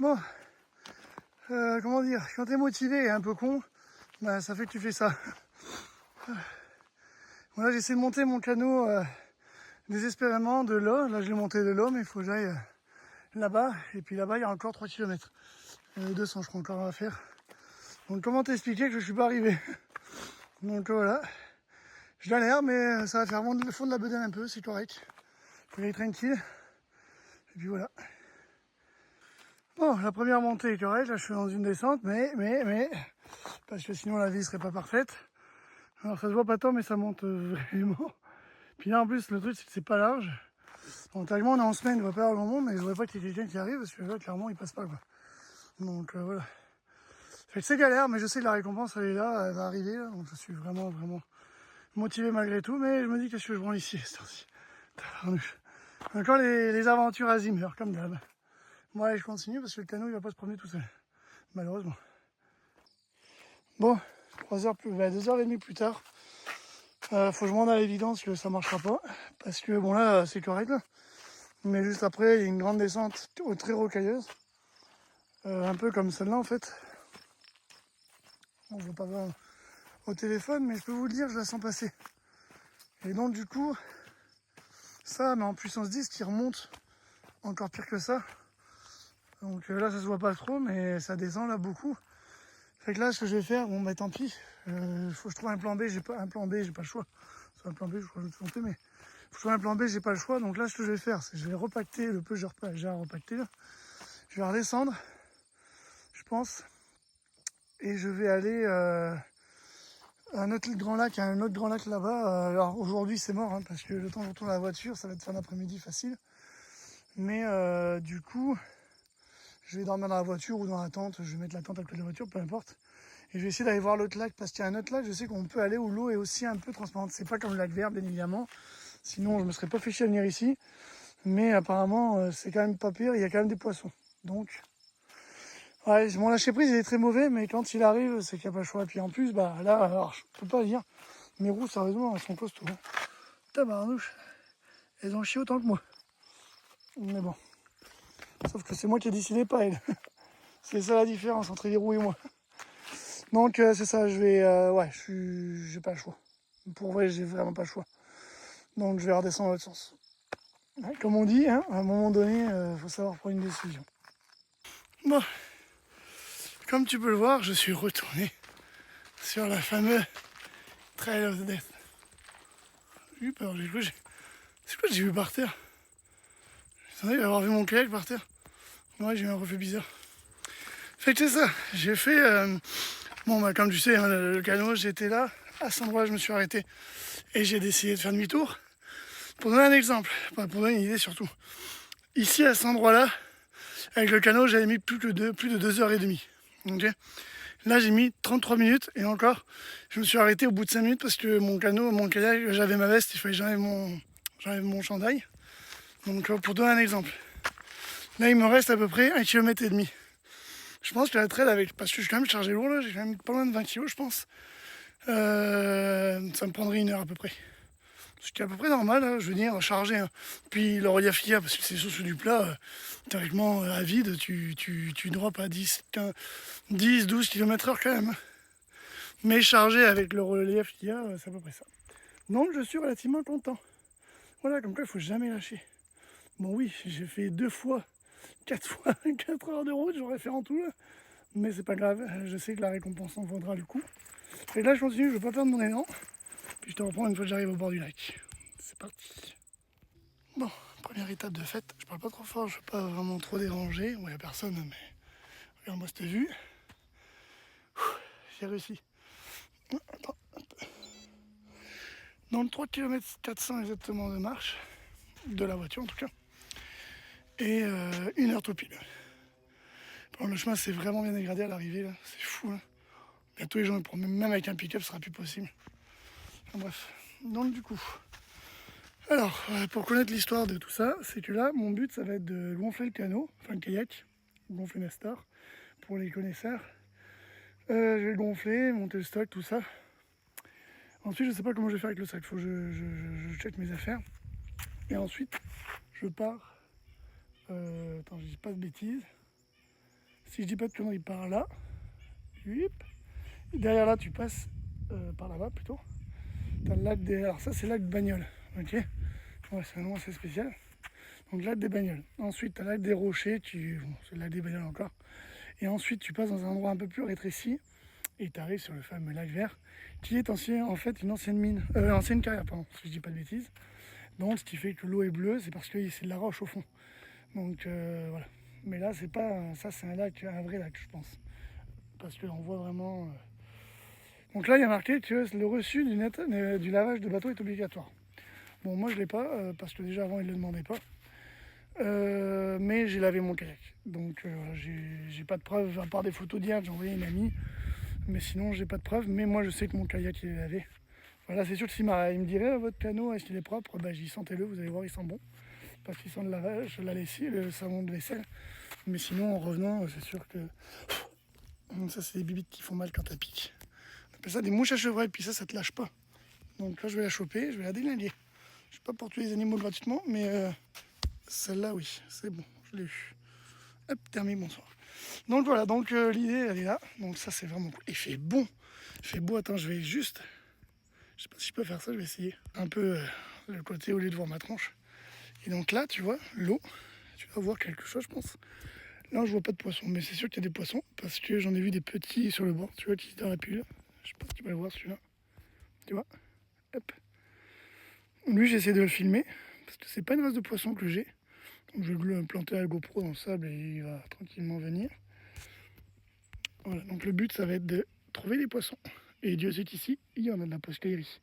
Bon, comment dire, quand t'es motivé et un peu con, bah ça fait que tu fais ça. Bon, là j'essaie de monter mon canot désespérément de l'eau. Là je l'ai monté de l'eau, mais il faut que j'aille là-bas. Et puis là-bas il y a encore 3 km. 200 je crois encore à faire. Donc comment t'expliquer que je suis pas arrivé? Donc voilà. Je galère, mais ça va faire monter le fond de la bedaine un peu, c'est correct. Faut y aller tranquille. Et puis voilà. Bon, la première montée est correcte, là je suis dans une descente, mais, parce que sinon la vie serait pas parfaite. Alors ça se voit pas tant, mais ça monte vraiment. Puis là en plus, le truc c'est que c'est pas large. Donc tellement on est en semaine, il va pas y avoir grand monde, mais je voudrais pas qu'il y ait quelqu'un qui arrive, parce que là clairement il passe pas quoi. Donc voilà. Fait que c'est galère, mais je sais que la récompense elle est là, elle va arriver, là, donc je suis vraiment motivé malgré tout, mais je me dis qu'est-ce que je branle ici, cette heure-ci. Encore les aventures à Zimmer, comme d'hab. Bon allez, je continue parce que le canot il va pas se promener tout seul, malheureusement. Bon, 2h30 plus tard, faut que je m'en à l'évidence que ça marchera pas, parce que bon là c'est correct là, mais juste après il y a une grande descente très rocailleuse, un peu comme celle-là en fait. On ne voit pas voir au téléphone, mais je peux vous le dire, je la sens passer. Et donc du coup, ça, mais en puissance 10 qui remonte encore pire que ça. Donc là ça se voit pas trop, mais ça descend là beaucoup. Fait que là ce que je vais faire, bon bah tant pis, faut que je trouve un plan B, j'ai pas le choix. C'est un plan B, je crois que je me suis trompé, mais faut que je trouve un plan B, j'ai pas le choix. Donc là ce que je vais faire, c'est que je vais repacter le peu que j'ai à repacter là. Je vais redescendre, je pense, et je vais aller un autre grand lac, là-bas. Alors aujourd'hui c'est mort, hein, parce que le temps de retourner à la voiture, ça va être fin d'après-midi facile. Mais du coup, je vais dormir dans la voiture ou dans la tente, je vais mettre la tente à côté de la voiture, peu importe. Et je vais essayer d'aller voir l'autre lac, parce qu'il y a un autre lac, je sais qu'on peut aller où l'eau est aussi un peu transparente. C'est pas comme le lac vert, bien évidemment. Sinon, je me serais pas fait chier à venir ici. Mais apparemment, c'est quand même pas pire, il y a quand même des poissons. Donc, ouais, mon lâcher prise, il est très mauvais, mais quand il arrive, c'est qu'il n'y a pas le choix. Et puis en plus, bah là, alors, je peux pas dire, mes roues, sérieusement, elles sont costauds. Hein. Tabarnouche, elles ont chié autant que moi. Mais bon. Sauf que c'est moi qui ai décidé, pas elles. C'est ça la différence entre les roues et moi. Donc c'est ça, je vais... ouais, j'ai pas le choix. Pour vrai, j'ai vraiment pas le choix. Donc je vais redescendre dans l'autre sens. Ouais, comme on dit, hein, à un moment donné, faut savoir prendre une décision. Bon, comme tu peux le voir, je suis retourné sur la fameuse Trail of the Death. J'ai eu peur, c'est quoi que j'ai vu par terre? J'attendais d'avoir vu mon kayak par terre. Ouais, j'ai eu un reflet bizarre. Fait que c'est ça, j'ai fait... bon, bah comme tu sais, hein, le canot, j'étais là, à cet endroit, je me suis arrêté. Et j'ai décidé de faire demi-tour. Pour donner un exemple, pour donner une idée surtout. Ici, à cet endroit-là, avec le canot, j'avais mis plus de 2h30. Okay, là, j'ai mis 33 minutes et encore, je me suis arrêté au bout de 5 minutes parce que mon kayak, j'avais ma veste, il fallait que j'enlève mon chandail. Donc, pour donner un exemple, là, il me reste à peu près 1,5 km. Je pense que la trail avec, parce que je suis quand même chargé lourd, là, j'ai quand même pas loin de 20 kg, je pense. Ça me prendrait 1 heure à peu près. Ce qui est à peu près normal, hein, je veux dire, charger. Hein. Puis le relief qu'il y a, parce que c'est sur du plat, théoriquement à vide, tu droppes à 10, 12 km/h quand même. Mais chargé avec le relief qu'il y a, c'est à peu près ça. Donc je suis relativement content. Voilà, comme quoi il faut jamais lâcher. Bon oui, j'ai fait 4 heures de route, j'aurais fait en tout là. Mais c'est pas grave, je sais que la récompense en vaudra le coup. Et là je continue, je veux pas perdre mon élan. Puis je te reprends une fois que j'arrive au bord du lac. C'est parti. Bon, première étape de fête. Je parle pas trop fort, je veux pas vraiment trop déranger. Bon, y a personne, mais regarde-moi cette vue. J'ai réussi. Attends, dans le 3 km 400 exactement de marche, de la voiture en tout cas, et 1 heure tout pile. Bon, le chemin c'est vraiment bien dégradé à l'arrivée, là, c'est fou. Là. Bientôt les gens me promènent, même avec un pick-up, ce sera plus possible. Enfin, bref, donc du coup. Alors, pour connaître l'histoire de tout ça, c'est que là, mon but ça va être de gonfler le canot, enfin le kayak, gonfler ma star, pour les connaisseurs. Je vais le gonfler, monter le stock, tout ça. Ensuite, je sais pas comment je vais faire avec le sac, faut que je check mes affaires. Et ensuite, je pars. Attends, je dis pas de bêtises. si je dis pas de conneries, par là. Et derrière là, tu passes par là-bas plutôt. T'as le lac des... Alors ça, c'est le lac de Bagnoles. Ok. Ouais, c'est un nom assez spécial. Donc lac des Bagnoles. Ensuite, t'as le lac des Rochers. Bon, c'est le lac des Bagnoles encore. Et ensuite, tu passes dans un endroit un peu plus rétréci. Et tu arrives sur le fameux lac vert, qui est en fait une ancienne mine. Ancienne carrière, pardon, si je dis pas de bêtises. Donc ce qui fait que l'eau est bleue, c'est parce que c'est de la roche au fond. Donc voilà. Mais là, c'est pas. Ça, c'est un lac, un vrai lac, je pense. Parce qu'on voit vraiment. Donc là, il y a marqué que le reçu du lavage de bateau est obligatoire. Bon, moi, je l'ai pas, parce que déjà avant, ils ne le demandaient pas. Mais j'ai lavé mon kayak. Donc j'ai pas de preuves, à part des photos d'hier, j'ai envoyé une amie. Mais sinon, j'ai pas de preuves. Mais moi, je sais que mon kayak, il est lavé. Voilà, c'est sûr que s'il me dirait, votre canot, est-ce qu'il est propre? Bah, j'y sentez-le, vous allez voir, il sent bon. Parce qu'il sent le lavage, la lessive, le savon de vaisselle. Mais sinon, en revenant, c'est sûr que... Ça, c'est des bibites qui font mal quand elles piquent. On appelle ça des mouches à chevreuil, puis ça te lâche pas. Donc là, je vais la choper, je vais la déglinguer. Je suis pas pour tuer les animaux gratuitement, mais celle-là, oui, c'est bon, je l'ai eu. Hop, terminé, bonsoir. Donc voilà, donc l'idée, elle est là. Donc ça, c'est vraiment cool. Il fait bon. Il fait beau, attends, je vais juste... Je sais pas si je peux faire ça, je vais essayer. Un peu le côté au lieu de voir ma tronche. Et donc là, tu vois, l'eau, tu vas voir quelque chose, je pense. Là, je vois pas de poissons, mais c'est sûr qu'il y a des poissons, parce que j'en ai vu des petits sur le bord, tu vois, qui sont dans la pulle. Je sais pas si tu vas le voir, celui-là. Tu vois? Hop. Lui, j'essaie de le filmer, parce que c'est pas une race de poisson que j'ai. Donc je vais planter la GoPro dans le sable et il va tranquillement venir. Voilà, donc le but, ça va être de trouver des poissons. Et Dieu sait qu'ici, il y en a de la poiscaillerie.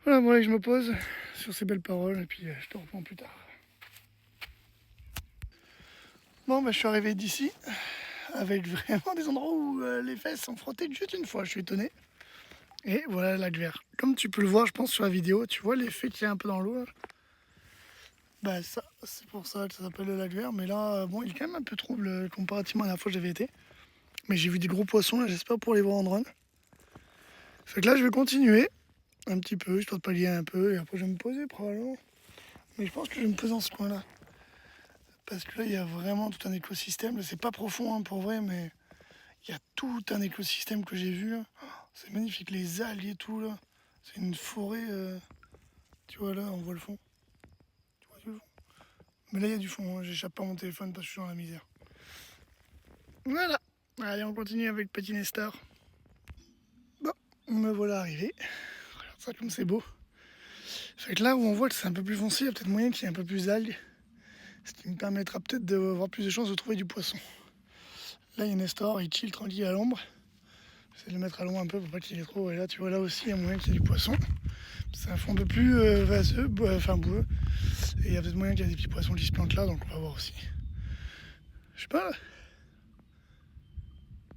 Voilà, bon, allez, je me pose sur ces belles paroles et puis je te reprends plus tard. Bon, bah, je suis arrivé d'ici avec vraiment des endroits où les fesses sont frottées juste une fois, je suis étonné. Et voilà le lac vert. Comme tu peux le voir, je pense, sur la vidéo, tu vois l'effet qu'il y a un peu dans l'eau. Bah ça, c'est pour ça que ça s'appelle le lac vert. Mais là, bon, il est quand même un peu trouble comparativement à la fois que j'avais été. Mais j'ai vu des gros poissons, là, j'espère pour les voir en drone. Fait que là, je vais continuer un petit peu, je dois pas lier un peu, et après je vais me poser probablement. Mais je pense que je vais me poser dans ce coin-là. Parce que là, il y a vraiment tout un écosystème. C'est pas profond hein, pour vrai, mais il y a tout un écosystème que j'ai vu. C'est magnifique, les algues et tout là. C'est une forêt. Tu vois là, on voit le fond. Tu vois le fond. Mais là, il y a du fond. Hein. J'échappe pas mon téléphone parce que je suis dans la misère. Voilà. Allez, on continue avec Petit Nestor. Bon, me voilà arrivé. Regarde ça comme c'est beau. Fait que là où on voit que c'est un peu plus foncé, il y a peut-être moyen qu'il y ait un peu plus d'algues. Ce qui me permettra peut-être d'avoir plus de chances de trouver du poisson. Là, il y a Nestor, il chill tranquille à l'ombre. J'essaie de le mettre à l'ombre un peu pour pas qu'il y ait trop. Et là, tu vois, là aussi, il y a moyen qu'il y ait du poisson. C'est un fond de plus vaseux, enfin boueux. Et il y a peut-être moyen qu'il y ait des petits poissons qui se plantent là, donc on va voir aussi. Je sais pas là.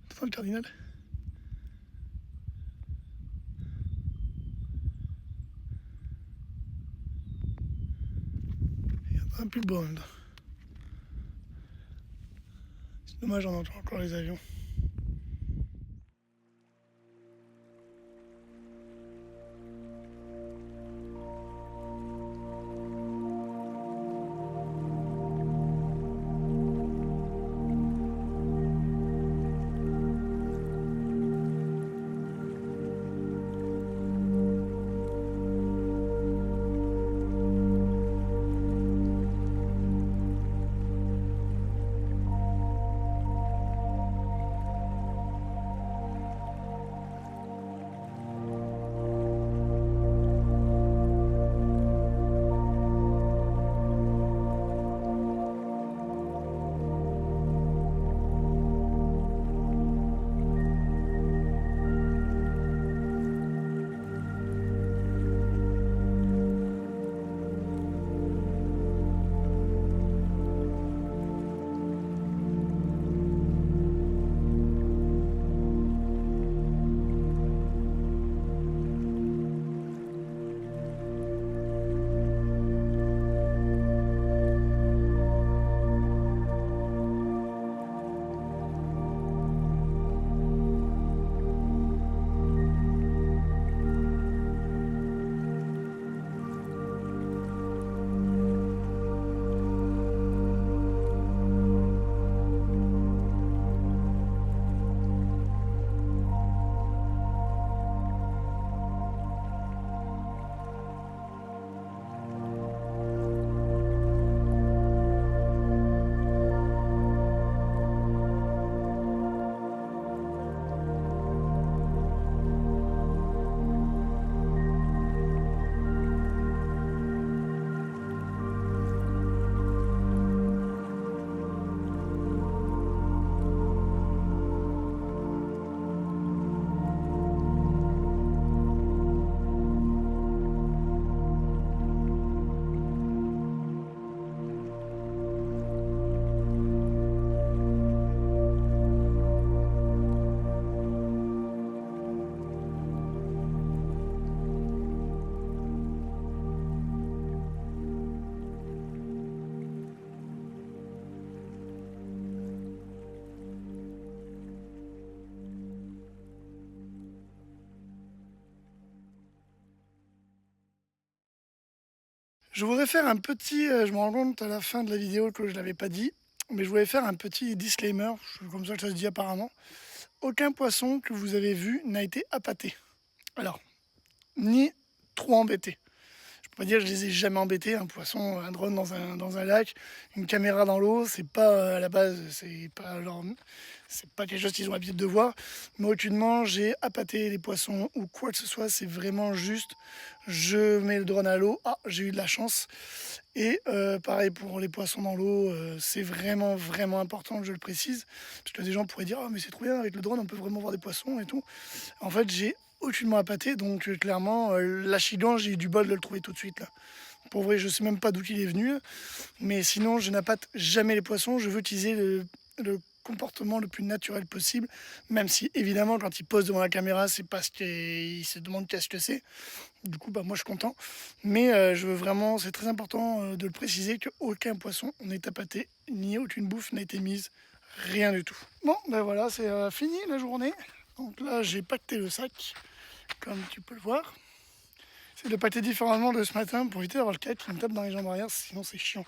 T'entends le cardinal? Il y a un plus beau en même temps. C'est dommage, on entend encore les avions. Je voudrais faire un petit, je me rends compte à la fin de la vidéo que je ne l'avais pas dit, mais je voulais faire un petit disclaimer, comme ça que ça se dit apparemment. Aucun poisson que vous avez vu n'a été appâté. Alors, ni trop embêté. Je peux pas dire que je les ai jamais embêtés. Un poisson, un drone dans un lac, une caméra dans l'eau, c'est pas à la base, c'est pas quelque chose qu'ils ont l'habitude de voir. Mais aucunement, j'ai appâté les poissons ou quoi que ce soit. C'est vraiment juste, je mets le drone à l'eau. Ah, j'ai eu de la chance. Et pareil pour les poissons dans l'eau, c'est vraiment vraiment important que je le précise. Parce que des gens pourraient dire, ah mais c'est trop bien, avec le drone on peut vraiment voir des poissons et tout. En fait, j'ai aucunement appâté, donc clairement, l'achigan, j'ai eu du bol de le trouver tout de suite là. Pour vrai, je sais même pas d'où il est venu, mais sinon, je n'appâte jamais les poissons. Je veux utiliser le comportement le plus naturel possible, même si évidemment, quand il pose devant la caméra, c'est parce qu'il se demande qu'est-ce que c'est. Du coup, bah, moi, je suis content. Mais je veux vraiment, c'est très important de le préciser qu'aucun poisson n'est appâté, ni aucune bouffe n'a été mise, rien du tout. Bon, ben voilà, c'est fini la journée. Donc là, j'ai pacté le sac, comme tu peux le voir. C'est de pacter différemment de ce matin pour éviter d'avoir le cac qui me tape dans les jambes arrière, sinon c'est chiant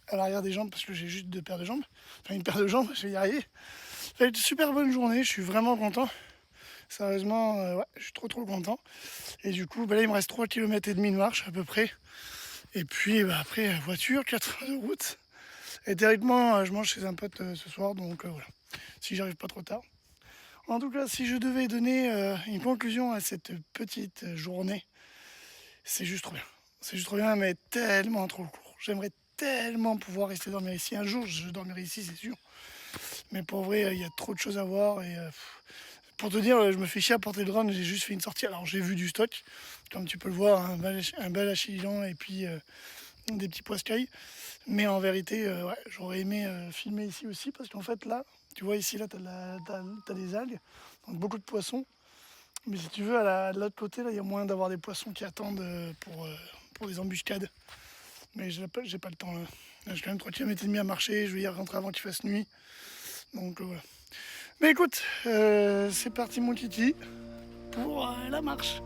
à l'arrière des jambes parce que j'ai juste deux paires de jambes. Enfin, une paire de jambes, je vais y arriver. Ça va être une super bonne journée, je suis vraiment content. Sérieusement, ouais, je suis trop content. Et du coup, bah là, il me reste 3,5 km de marche à peu près. Et puis bah, après, voiture, 4 heures de route. Et théoriquement, je mange chez un pote ce soir, donc voilà. Si j'arrive pas trop tard. En tout cas, si je devais donner une conclusion à cette petite journée, c'est juste trop bien. C'est juste trop bien, mais tellement trop court. J'aimerais tellement pouvoir rester dormir ici. Un jour, je dormirai ici, c'est sûr. Mais pour vrai, il y a trop de choses à voir. Et pour te dire, je me fais chier à porter le drone. J'ai juste fait une sortie. Alors, j'ai vu du stock, comme tu peux le voir, un bel achigan et puis des petits poiscailles. Mais en vérité, ouais, j'aurais aimé filmer ici aussi parce qu'en fait, là, tu vois ici, là, t'as des algues, donc beaucoup de poissons. Mais si tu veux, de l'autre côté, là, il y a moyen d'avoir des poissons qui attendent pour des embuscades. Mais j'ai pas le temps là. Là, j'ai quand même 3,5 km à marcher, je vais y rentrer avant qu'il fasse nuit. Donc voilà. Mais écoute, c'est parti mon kiki pour la marche.